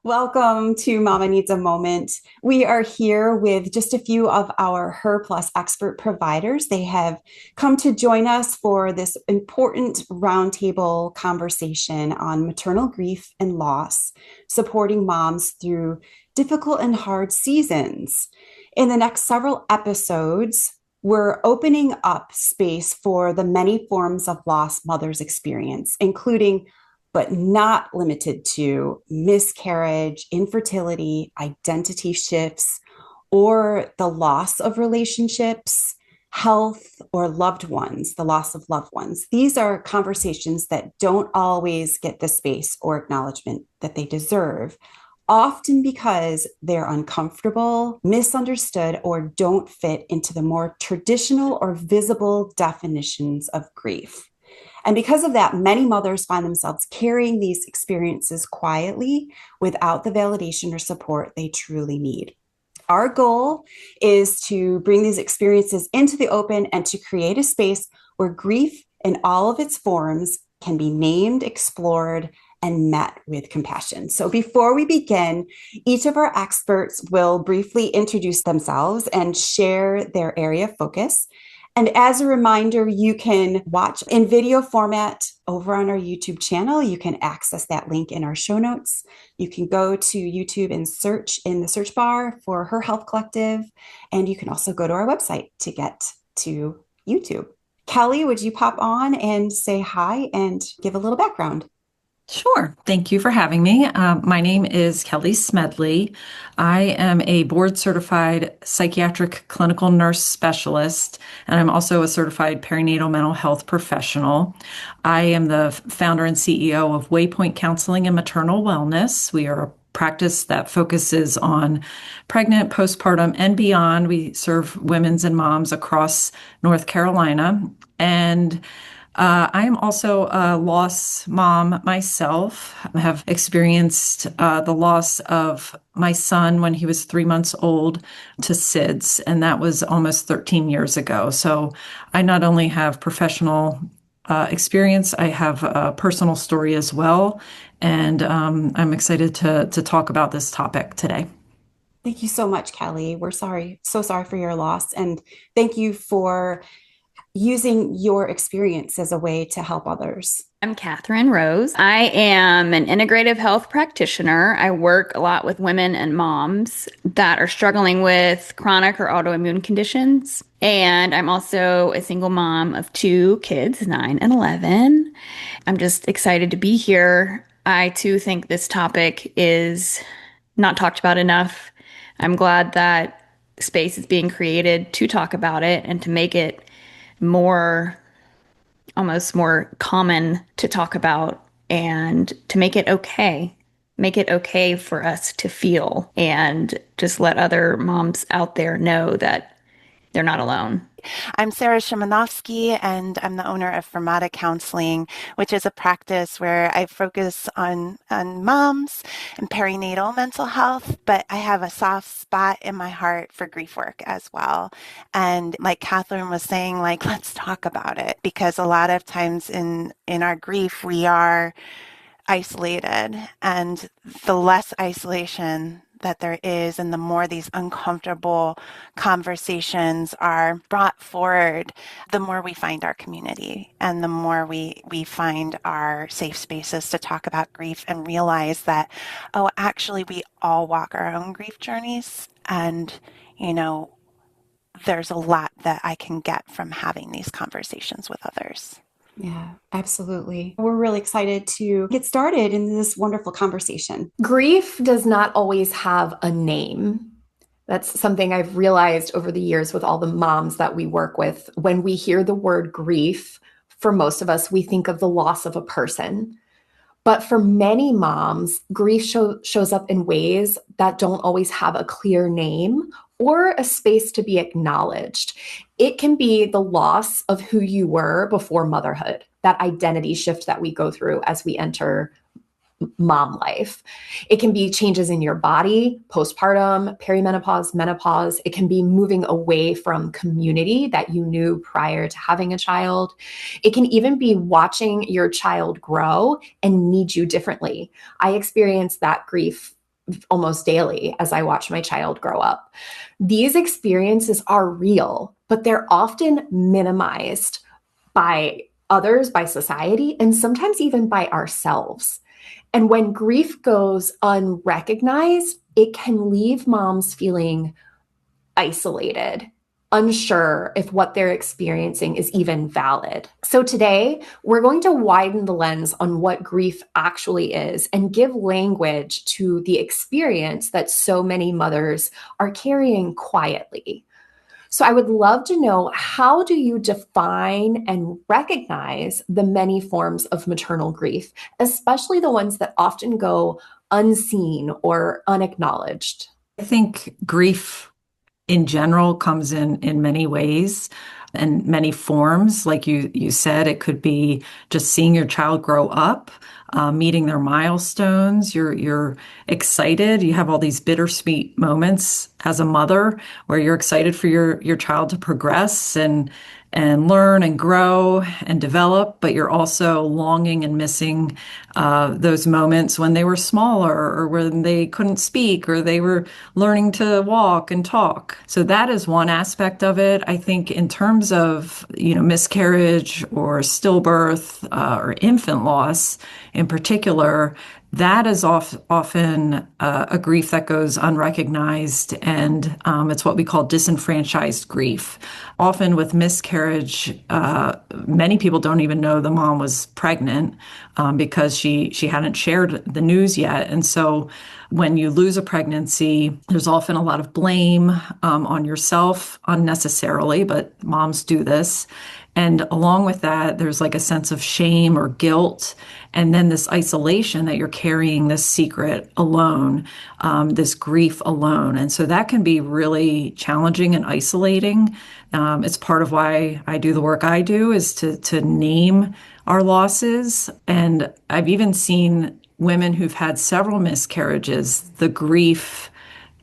Welcome to Mama Needs a Moment. We are here with just a few of our Her Plus expert providers. They have come to join us for this important roundtable conversation on maternal grief and loss, supporting moms through difficult and hard seasons. In the next several episodes, we're opening up space for the many forms of loss mothers experience, including but not limited to miscarriage, infertility, identity shifts, or the loss of relationships, health, or loved ones, the loss of loved ones. These are conversations that don't always get the space or acknowledgement that they deserve, often because they're uncomfortable, misunderstood, or don't fit into the more traditional or visible definitions of grief. And because of that, many mothers find themselves carrying these experiences quietly without the validation or support they truly need. Our goal is to bring these experiences into the open and to create a space where grief in all of its forms can be named, explored, and met with compassion. So before we begin, each of our experts will briefly introduce themselves and share their area of focus. And as a reminder, you can watch in video format over on our YouTube channel. You can access that link in our show notes. You can go to YouTube and search in the search bar for Her Health Collective. And you can also go to our website to get to YouTube. Kelly, would you pop on and say hi and give a little background? Sure. Thank you for having me. My name is Kelly Smedley. I am a board certified psychiatric clinical nurse specialist, and I'm also a certified perinatal mental health professional. I am the founder and CEO of Waypoint Counseling and Maternal Wellness. We are a practice that focuses on pregnant, postpartum, and beyond. We serve women's and moms across North Carolina. And I am also a loss mom myself. I have experienced the loss of my son when he was 3 months old to SIDS, and that was almost 13 years ago. So I not only have professional experience, I have a personal story as well, and I'm excited to talk about this topic today. Thank you so much, Kelly. We're sorry, so sorry for your loss. And thank you for using your experience as a way to help others. I'm Catherine Rose. I am an integrative health practitioner. I work a lot with women and moms that are struggling with chronic or autoimmune conditions. And I'm also a single mom of two kids, 9 and 11. I'm just excited to be here. I too think this topic is not talked about enough. I'm glad that space is being created to talk about it and to make it more almost more common to talk about and to make it okay. Make it okay for us to feel and just let other moms out there know that they're not alone. I'm Sarah Shimanovsky, and I'm the owner of Fermata Counseling, which is a practice where I focus on moms and perinatal mental health, but I have a soft spot in my heart for grief work as well. And like Catherine was saying, like, let's talk about it, because a lot of times in our grief, we are isolated, and the less isolation that there is, and the more these uncomfortable conversations are brought forward, the more we find our community and the more we find our safe spaces to talk about grief and realize that, oh, actually, we all walk our own grief journeys. And, you know, there's a lot that I can get from having these conversations with others. Yeah, absolutely. We're really excited to get started in this wonderful conversation. Grief does not always have a name. That's something I've realized over the years with all the moms that we work with. When we hear the word grief, for most of us, we think of the loss of a person. But for many moms, grief shows up in ways that don't always have a clear name or a space to be acknowledged. It can be the loss of who you were before motherhood, that identity shift that we go through as we enter mom life. It can be changes in your body, postpartum, perimenopause, menopause. It can be moving away from community that you knew prior to having a child. It can even be watching your child grow and need you differently. I experienced that grief almost daily as I watch my child grow up. These experiences are real, but they're often minimized by others, by society, and sometimes even by ourselves. And when grief goes unrecognized, it can leave moms feeling isolated, unsure if what they're experiencing is even valid. So today, we're going to widen the lens on what grief actually is and give language to the experience that so many mothers are carrying quietly. So I would love to know, how do you define and recognize the many forms of maternal grief, especially the ones that often go unseen or unacknowledged? I think grief in general comes in many ways and many forms. Like you said, it could be just seeing your child grow up, meeting their milestones. You're excited. You have all these bittersweet moments as a mother where you're excited for your child to progress and learn and grow and develop, but you're also longing and missing those moments when they were smaller or when they couldn't speak or they were learning to walk and talk. So that is one aspect of it. I think in terms of, miscarriage or stillbirth or infant loss in particular, that is often a grief that goes unrecognized, and it's what we call disenfranchised grief. Often with miscarriage, many people don't even know the mom was pregnant because she hadn't shared the news yet. And so when you lose a pregnancy, there's often a lot of blame on yourself unnecessarily, but moms do this. And along with that, there's like a sense of shame or guilt, and then this isolation that you're carrying this secret alone, this grief alone. And so that can be really challenging and isolating. It's part of why I do the work I do, is to name our losses. And I've even seen women who've had several miscarriages, the grief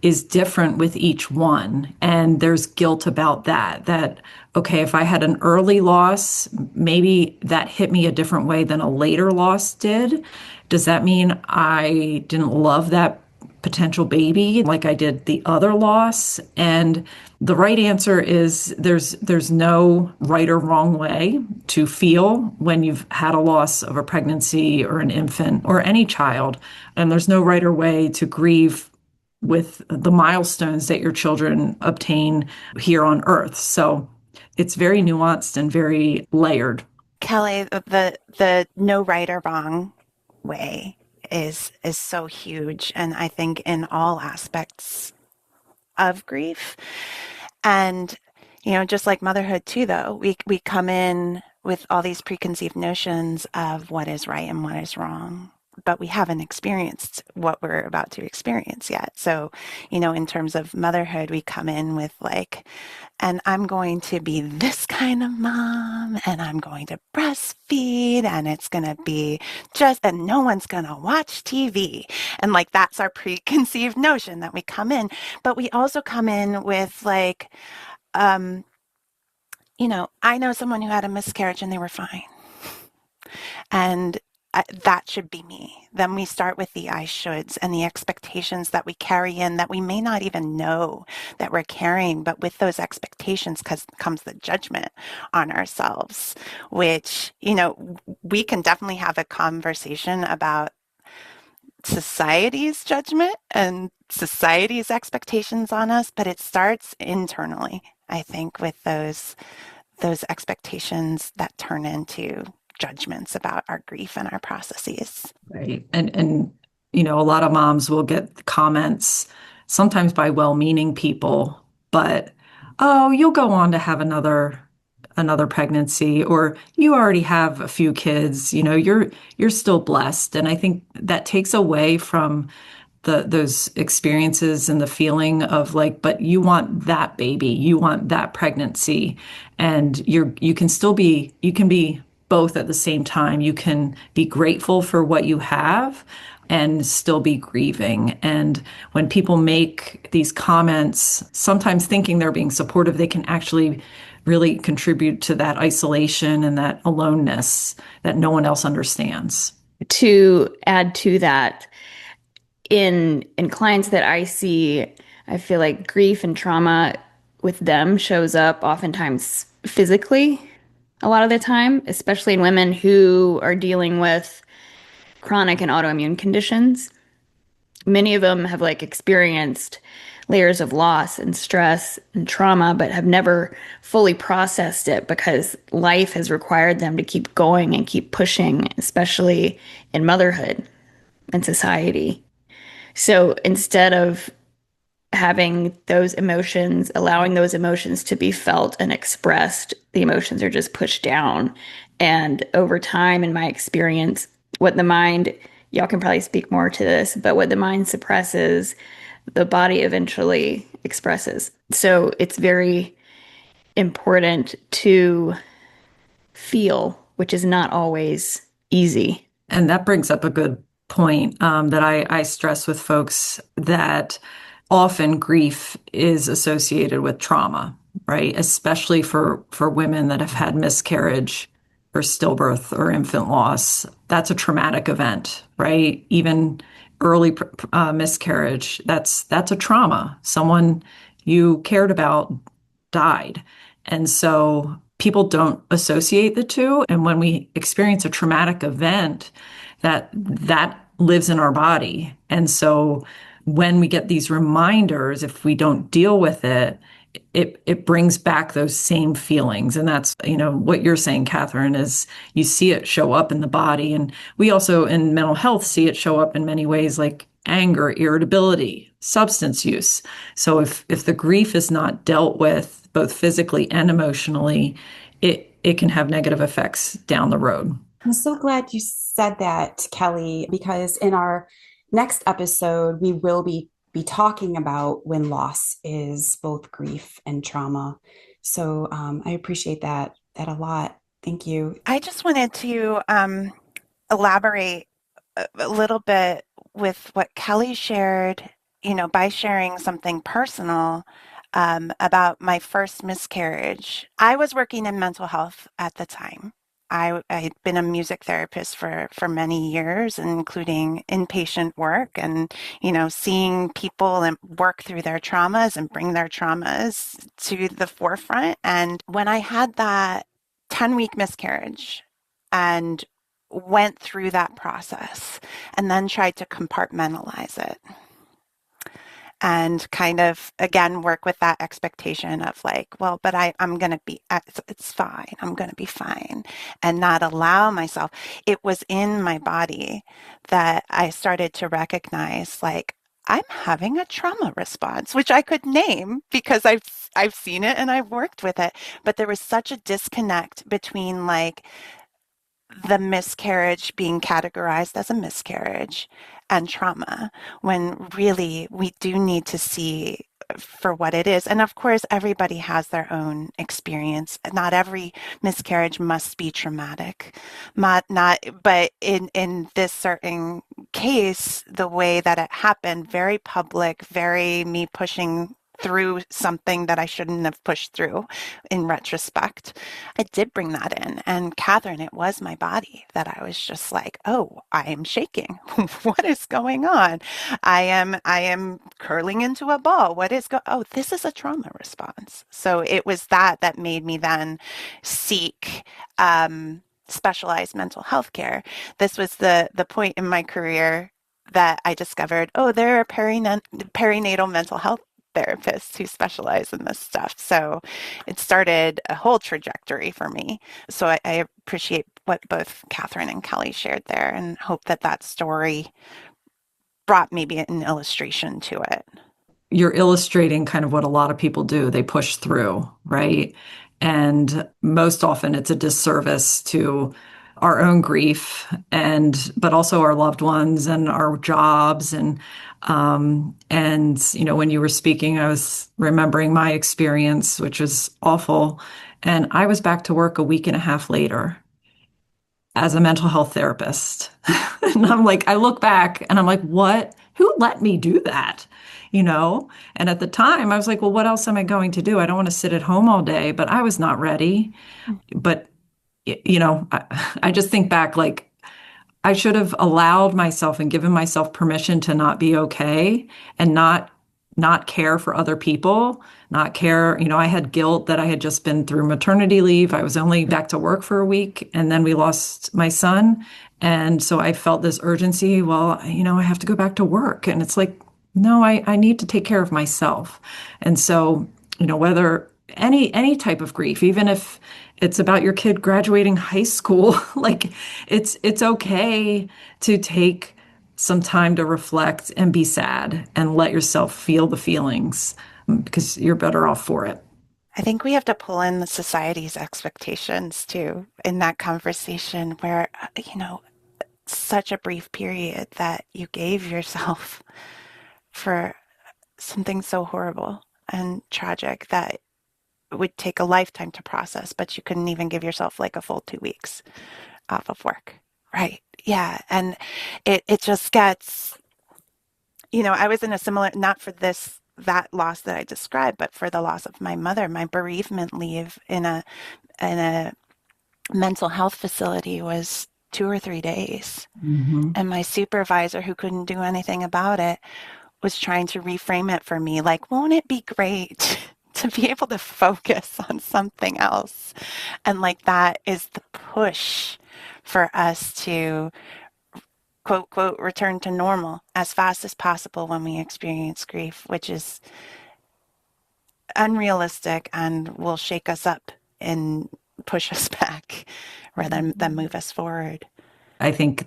is different with each one. And there's guilt about that, okay, if I had an early loss, maybe that hit me a different way than a later loss did. Does that mean I didn't love that potential baby like I did the other loss? And the right answer is there's no right or wrong way to feel when you've had a loss of a pregnancy or an infant or any child. And there's no right or way to grieve with the milestones that your children obtain here on Earth. So it's very nuanced and very layered. Kelly, the no right or wrong way is so huge, and I think in all aspects of grief. And just like motherhood too, though, we come in with all these preconceived notions of what is right and what is wrong, but we haven't experienced what we're about to experience yet. So, in terms of motherhood, we come in with like, and I'm going to be this kind of mom, and I'm going to breastfeed, and it's going to be and no one's going to watch TV. And like, that's our preconceived notion that we come in. But we also come in with like, I know someone who had a miscarriage and they were fine. And that should be me. Then we start with the I shoulds and the expectations that we carry in that we may not even know that we're carrying. But with those expectations comes the judgment on ourselves, which, we can definitely have a conversation about society's judgment and society's expectations on us, but it starts internally, I think, with those expectations that turn into judgments about our grief and our processes. Right. And a lot of moms will get comments, sometimes by well-meaning people, but, oh, you'll go on to have another pregnancy, or you already have a few kids, you're still blessed. And I think that takes away from those experiences and the feeling of like, but you want that baby, you want that pregnancy, and you can be both at the same time. You can be grateful for what you have and still be grieving. And when people make these comments, sometimes thinking they're being supportive, they can actually really contribute to that isolation and that aloneness that no one else understands. To add to that, in clients that I see, I feel like grief and trauma with them shows up oftentimes physically a lot of the time, especially in women who are dealing with chronic and autoimmune conditions. Many of them have like experienced layers of loss and stress and trauma, but have never fully processed it because life has required them to keep going and keep pushing, especially in motherhood and society. So instead of having those emotions, allowing those emotions to be felt and expressed, the emotions are just pushed down. And over time, in my experience, what the mind, y'all can probably speak more to this, but what the mind suppresses, the body eventually expresses. So it's very important to feel, which is not always easy. And that brings up a good point that I stress with folks that often grief is associated with trauma, right? Especially for women that have had miscarriage or stillbirth or infant loss. That's a traumatic event, right? Even early miscarriage, that's a trauma. Someone you cared about died. And so people don't associate the two. And when we experience a traumatic event, that lives in our body. And so when we get these reminders, if we don't deal with it, it brings back those same feelings. And that's, what you're saying, Catherine, is you see it show up in the body. And we also in mental health see it show up in many ways, like anger, irritability, substance use. So if the grief is not dealt with both physically and emotionally, it can have negative effects down the road. I'm so glad you said that, Kelly, because in our next episode, we will be talking about when loss is both grief and trauma. So I appreciate that a lot. Thank you. I just wanted to elaborate a little bit with what Kelly shared, by sharing something personal about my first miscarriage. I was working in mental health at the time. I had been a music therapist for many years, including inpatient work and, seeing people and work through their traumas and bring their traumas to the forefront. And when I had that 10-week miscarriage and went through that process and then tried to compartmentalize it and kind of again work with that expectation of like, well, but I'm going to be, it's fine. I'm going to be fine, and not allow myself. It was in my body that I started to recognize like, I'm having a trauma response, which I could name because I've seen it and I've worked with it. But there was such a disconnect between like the miscarriage being categorized as a miscarriage and trauma, when really we do need to see for what it is. And of course, everybody has their own experience. Not every miscarriage must be traumatic. But in this certain case, the way that it happened, very public, very me pushing through something that I shouldn't have pushed through in retrospect. I did bring that in. And Catherine, it was my body that I was just like, oh, I am shaking. What is going on? I am curling into a ball. Oh, this is a trauma response. So it was that made me then seek specialized mental health care. This was the point in my career that I discovered, oh, there are perinatal mental health therapists who specialize in this stuff. So it started a whole trajectory for me. So I appreciate what both Catherine and Kelly shared there, and hope that story brought maybe an illustration to it. You're illustrating kind of what a lot of people do. They push through, right? And most often it's a disservice to our own grief but also our loved ones and our jobs. When you were speaking, I was remembering my experience, which was awful. And I was back to work a week and a half later as a mental health therapist. And I'm like, I look back and I'm like, what? Who let me do that? And at the time I was like, well, what else am I going to do? I don't want to sit at home all day, but I was not ready. But, I just think back, like, I should have allowed myself and given myself permission to not be okay and not care for other people, not care. I had guilt that I had just been through maternity leave. I was only back to work for a week and then we lost my son. And so I felt this urgency. Well, I have to go back to work. And it's like, no, I need to take care of myself. And so, whether any type of grief, even if it's about your kid graduating high school, like it's okay to take some time to reflect and be sad and let yourself feel the feelings because you're better off for it. I think we have to pull in the society's expectations too in that conversation where, such a brief period that you gave yourself for something so horrible and tragic that it would take a lifetime to process, but you couldn't even give yourself like a full 2 weeks off of work. Right. Yeah. And it just gets, I was in a similar, not for that loss that I described, but for the loss of my mother, my bereavement leave in a mental health facility was 2 or 3 days. Mm-hmm. And my supervisor, who couldn't do anything about it, was trying to reframe it for me. Like, won't it be great to be able to focus on something else? And like that is the push for us to quote, quote, return to normal as fast as possible when we experience grief, which is unrealistic and will shake us up and push us back rather than move us forward. I think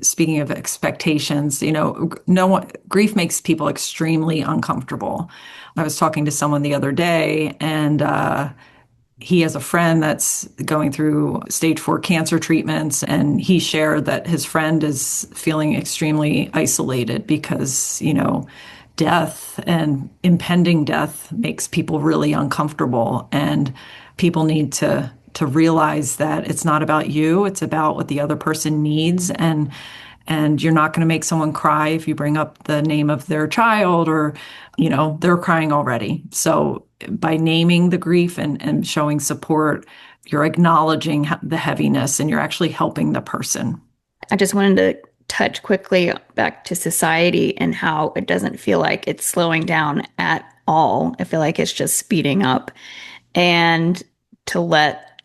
speaking of expectations, no one, grief makes people extremely uncomfortable. I was talking to someone the other day and, he has a friend that's going through stage 4 cancer treatments, and he shared that his friend is feeling extremely isolated because, death and impending death makes people really uncomfortable. And people need to realize that it's not about you, it's about what the other person needs. And you're not going to make someone cry if you bring up the name of their child or, they're crying already. So by naming the grief and showing support, you're acknowledging the heaviness and you're actually helping the person. I just wanted to touch quickly back to society and how it doesn't feel like it's slowing down at all. I feel like it's just speeding up. And to let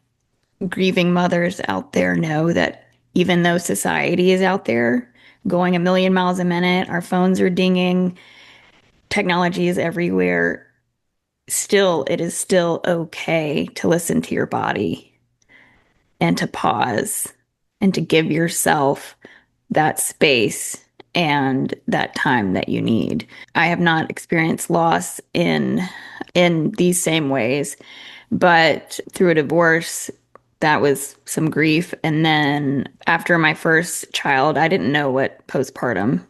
grieving mothers out there know that even though society is out there going a million miles a minute, our phones are dinging, technology is everywhere, it is still okay to listen to your body and to pause and to give yourself that space and that time that you need. I have not experienced loss in these same ways, but through a divorce, that was some grief. And then after my first child, I didn't know what postpartum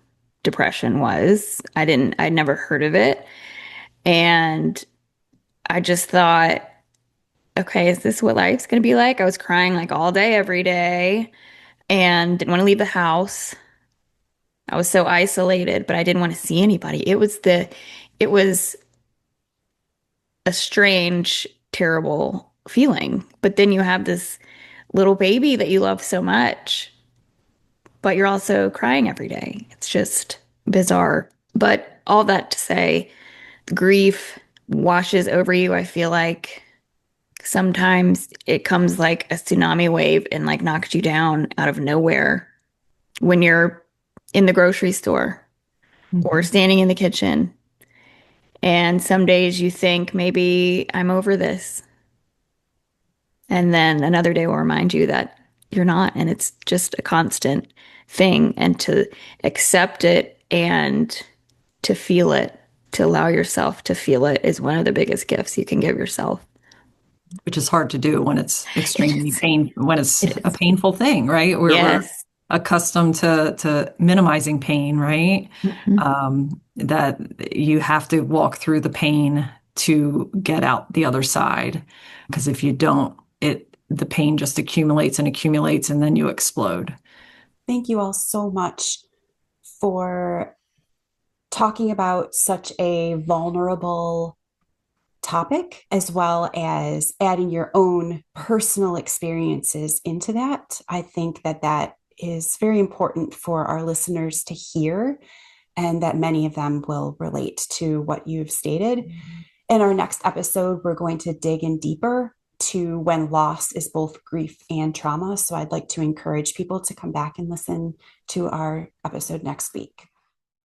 depression was. I'd never heard of it. And I just thought, okay, is this what life's going to be like? I was crying like all day, every day, and didn't want to leave the house. I was so isolated, but I didn't want to see anybody. It was a strange, terrible feeling. But then you have this little baby that you love so much, but you're also crying every day. It's just bizarre. But all that to say, grief washes over you. I feel like sometimes it comes like a tsunami wave and like knocks you down out of nowhere when you're in the grocery store or standing in the kitchen. And some days you think, maybe I'm over this. And then another day will remind you that you're not. And it's just a constant thing. And to accept it and to feel it, to allow yourself to feel it is one of the biggest gifts you can give yourself. Which is hard to do when it's extremely painful, when it's a It is. painful thing, right? We're Yes. accustomed to minimizing pain, right? Mhm. That you have to walk through the pain to get out the other side. Because if you don't, the pain just accumulates and accumulates and then you explode. Thank you all so much for talking about such a vulnerable topic, as well as adding your own personal experiences into that. I think that is very important for our listeners to hear, and that many of them will relate to what you've stated. In our next episode, we're going to dig in deeper to when loss is both grief and trauma. So I'd like to encourage people to come back and listen to our episode next week.